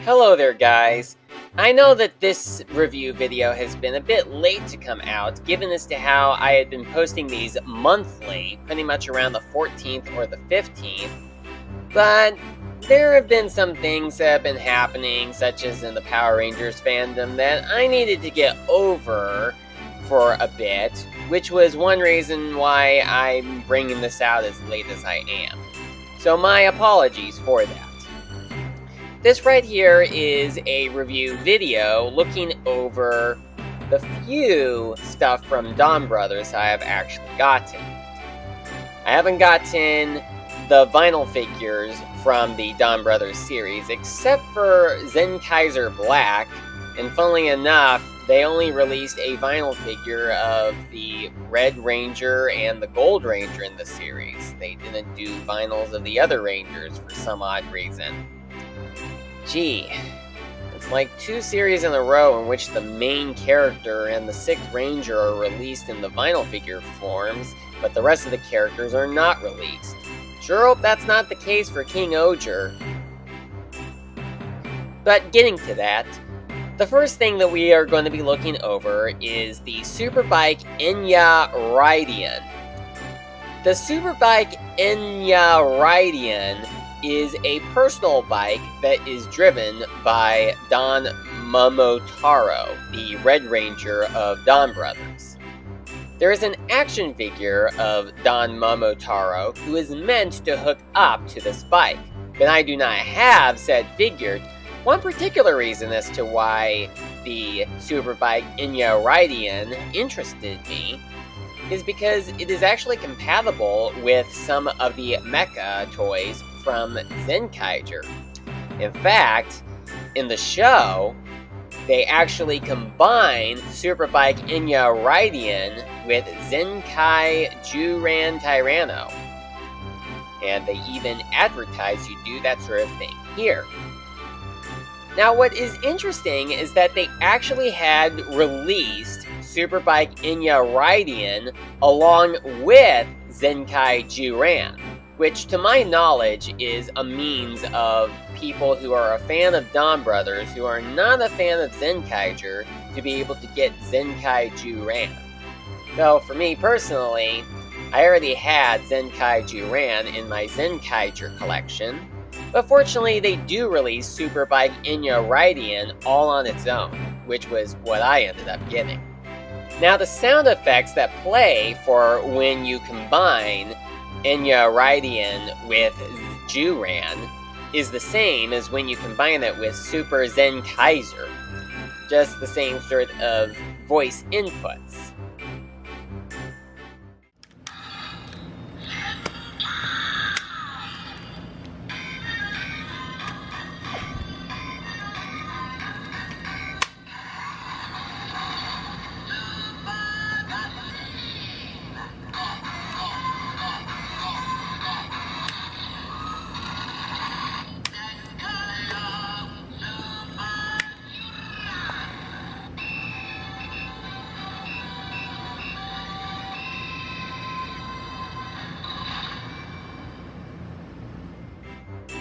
Hello there, guys. I know that this review video has been a bit late to come out, given as to how I had been posting these monthly, pretty much around the 14th or the 15th, but there have been some things that have been happening, such as in the Power Rangers fandom, that I needed to get over for a bit, which was one reason why I'm bringing this out as late as I am. So my apologies for that. This right here is a review video looking over the few stuff from Donbrothers I have actually gotten. I haven't gotten the vinyl figures from the Donbrothers series, except for Zenkaizer Black, and funnily enough, they only released a vinyl figure of the Red Ranger and the Gold Ranger in the series. They didn't do vinyls of the other Rangers for some odd reason. Gee, it's like 2 series in a row in which the main character and the 6th Ranger are released in the vinyl figure forms, but the rest of the characters are not released. Sure hope that's not the case for King Oger. But getting to that, the first thing that we are going to be looking over is the Superbike Enya Rideon. The Superbike Enya Rideon is a personal bike that is driven by Don Momotaro, the Red Ranger of Donbrothers. There is an action figure of Don Momotaro who is meant to hook up to this bike, but I do not have said figure. One particular reason as to why the Superbike Enya Rideon interested me is because it is actually compatible with some of the mecha toys from Zenkaizer. In fact, in the show, they actually combine Superbike Enya Rideon with Zenkai Juran Tyranno. And they even advertise you do that sort of thing here. Now, what is interesting is that they actually had released Superbike Enya Rideon along with Zenkai Juran, which to my knowledge is a means of people who are a fan of Donbrothers who are not a fan of Zenkaizer to be able to get Zenkai Juran. Though for me personally, I already had Zenkai Juran in my Zenkaizer collection, but fortunately they do release Superbike Enya Rideon all on its own, which was what I ended up getting. Now the sound effects that play for when you combine Enya Rideon with Juran is the same as when you combine it with Super Zenkaizer. Just the same sort of voice inputs.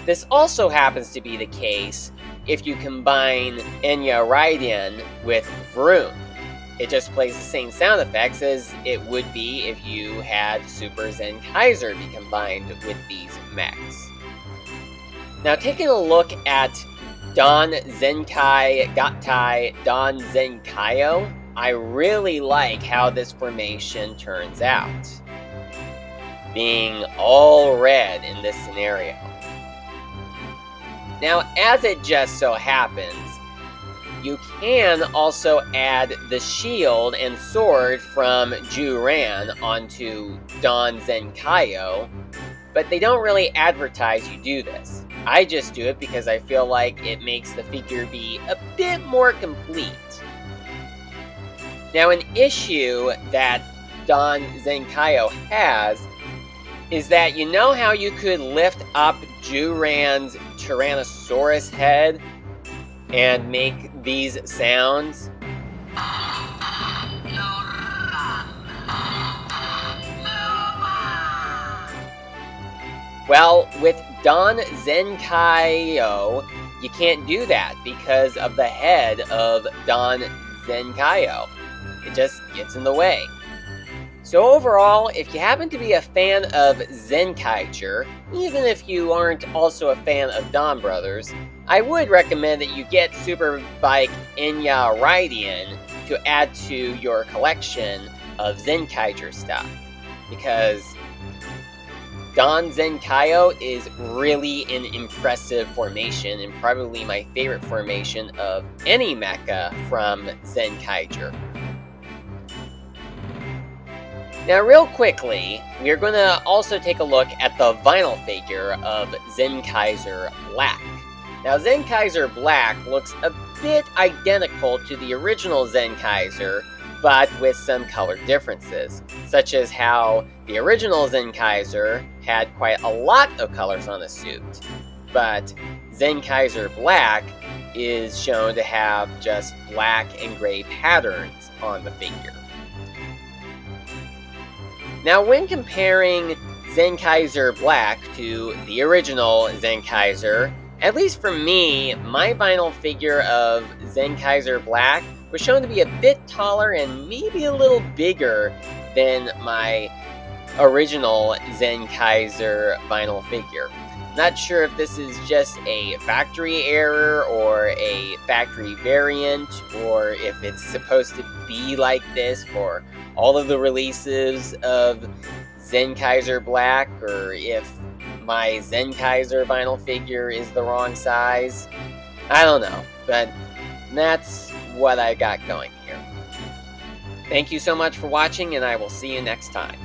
This also happens to be the case if you combine Enya Rideon with Vroom. It just plays the same sound effects as it would be if you had Super Zenkaizer be combined with these mechs. Now taking a look at Don Zenkai Gattai Don Zenkaio, I really like how this formation turns out, being all red in this scenario. Now, as it just so happens, you can also add the shield and sword from Juran onto Don Zenkaio, but they don't really advertise you do this. I just do it because I feel like it makes the figure be a bit more complete. Now, an issue that Don Zenkaio has is that you know how you could lift up Juran's Tyrannosaurus head and make these sounds? Well, with Don Zenkaio, you can't do that because of the head of Don Zenkaizer. It just gets in the way. So overall, if you happen to be a fan of Zenkaizer, even if you aren't also a fan of Donbrothers, I would recommend that you get Superbike Enya Rideon to add to your collection of Zenkaizer stuff, because Don Zenkaizer is really an impressive formation and probably my favorite formation of any mecha from Zenkaizer. Now real quickly, we're going to also take a look at the vinyl figure of Zenkaizer Black. Now Zenkaizer Black looks a bit identical to the original Zenkaizer, but with some color differences, such as how the original Zenkaizer had quite a lot of colors on the suit, but Zenkaizer Black is shown to have just black and gray patterns on the figure. Now when comparing Zenkaizer Black to the original Zenkaizer, at least for me, my vinyl figure of Zenkaizer Black was shown to be a bit taller and maybe a little bigger than my original Zenkaizer vinyl figure. Not sure if this is just a factory error or a factory variant, or if it's supposed to be like this for all of the releases of Zenkaizer Black, or if my Zenkaizer vinyl figure is the wrong size. I don't know, but that's what I got going here. Thank you so much for watching, and I will see you next time.